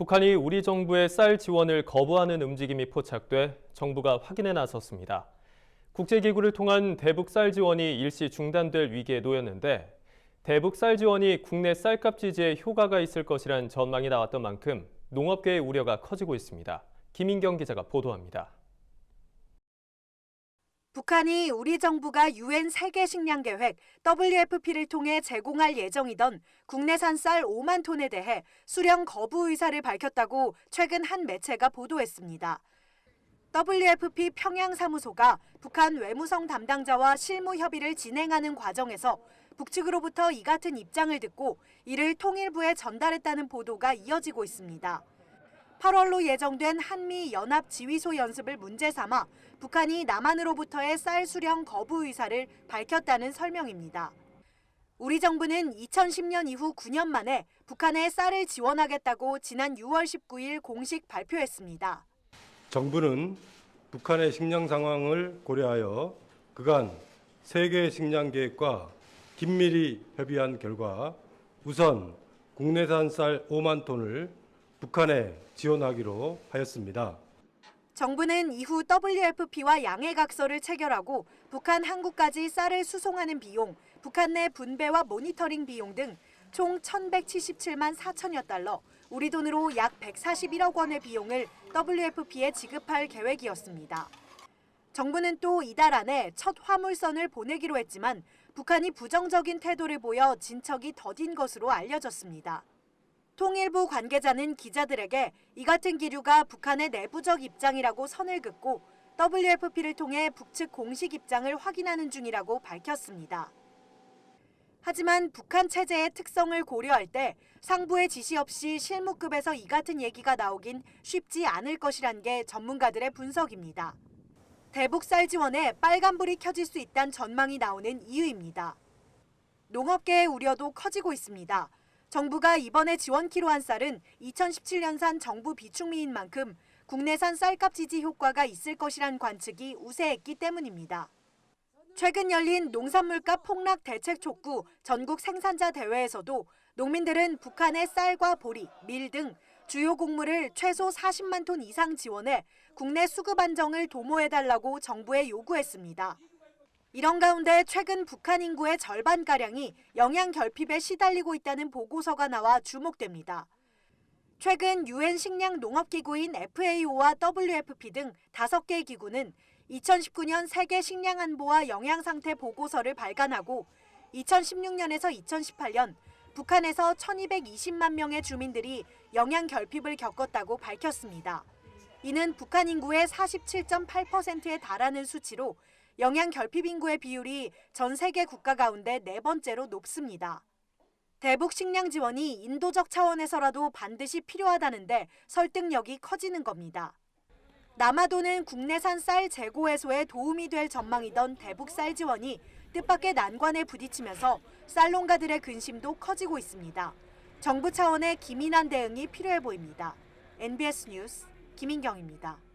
북한이 우리 정부의 쌀 지원을 거부하는 움직임이 포착돼 정부가 확인에 나섰습니다. 국제기구를 통한 대북 쌀 지원이 일시 중단될 위기에 놓였는데 대북 쌀 지원이 국내 쌀값 지지에 효과가 있을 것이란 전망이 나왔던 만큼 농업계의 우려가 커지고 있습니다. 김인경 기자가 보도합니다. 북한이 우리 정부가 유엔 세계 식량 계획 WFP를 통해 제공할 예정이던 국내산 쌀 5만 톤에 대해 수령 거부 의사를 밝혔다고 최근 한 매체가 보도했습니다. WFP 평양 사무소가 북한 외무성 담당자와 실무 협의를 진행하는 과정에서 북측으로부터 이 같은 입장을 듣고 이를 통일부에 전달했다는 보도가 이어지고 있습니다. 8월로 예정된 한미 연합 지휘소 연습을 문제 삼아 북한이 남한으로부터의 쌀 수령 거부 의사를 밝혔다는 설명입니다. 우리 정부는 2010년 이후 9년 만에 북한에 쌀을 지원하겠다고 지난 6월 19일 공식 발표했습니다. 정부는 북한의 식량 상황을 고려하여 그간 세계 식량 계획과 긴밀히 협의한 결과 우선 국내산 쌀 5만 톤을 북한에 지원하기로 하였습니다. 정부는 이후 WFP와 양해각서를 체결하고 북한 항구까지 쌀을 수송하는 비용, 북한 내 분배와 모니터링 비용 등 총 1,177만 4천여 달러, 우리 돈으로 약 141억 원의 비용을 WFP에 지급할 계획이었습니다. 정부는 또 이달 안에 첫 화물선을 보내기로 했지만 북한이 부정적인 태도를 보여 진척이 더딘 것으로 알려졌습니다. 통일부 관계자는 기자들에게 이 같은 기류가 북한의 내부적 입장이라고 선을 긋고 WFP를 통해 북측 공식 입장을 확인하는 중이라고 밝혔습니다. 하지만 북한 체제의 특성을 고려할 때 상부의 지시 없이 실무급에서 이 같은 얘기가 나오긴 쉽지 않을 것이란 게 전문가들의 분석입니다. 대북 쌀 지원에 빨간불이 켜질 수 있다는 전망이 나오는 이유입니다. 농업계의 우려도 커지고 있습니다. 정부가 이번에 지원키로 한 쌀은 2017년산 정부 비축미인 만큼 국내산 쌀값 지지 효과가 있을 것이란 관측이 우세했기 때문입니다. 최근 열린 농산물값 폭락 대책 촉구 전국 생산자 대회에서도 농민들은 북한의 쌀과 보리, 밀 등 주요 곡물을 최소 40만 톤 이상 지원해 국내 수급 안정을 도모해달라고 정부에 요구했습니다. 이런 가운데 최근 북한 인구의 절반가량이 영양 결핍에 시달리고 있다는 보고서가 나와 주목됩니다. 최근 유엔 식량 농업기구인 FAO와 WFP 등 5개 기구는 2019년 세계 식량 안보와 영양 상태 보고서를 발간하고 2016년에서 2018년 북한에서 1,220만 명의 주민들이 영양 결핍을 겪었다고 밝혔습니다. 이는 북한 인구의 47.8%에 달하는 수치로 영양 결핍 인구의 비율이 전 세계 국가 가운데 4번째로 높습니다. 대북 식량 지원이 인도적 차원에서라도 반드시 필요하다는데 설득력이 커지는 겁니다. 남아도는 국내산 쌀 재고 해소에 도움이 될 전망이던 대북 쌀 지원이 뜻밖의 난관에 부딪히면서 쌀농가들의 근심도 커지고 있습니다. 정부 차원의 기민한 대응이 필요해 보입니다. NBS 뉴스 김인경입니다.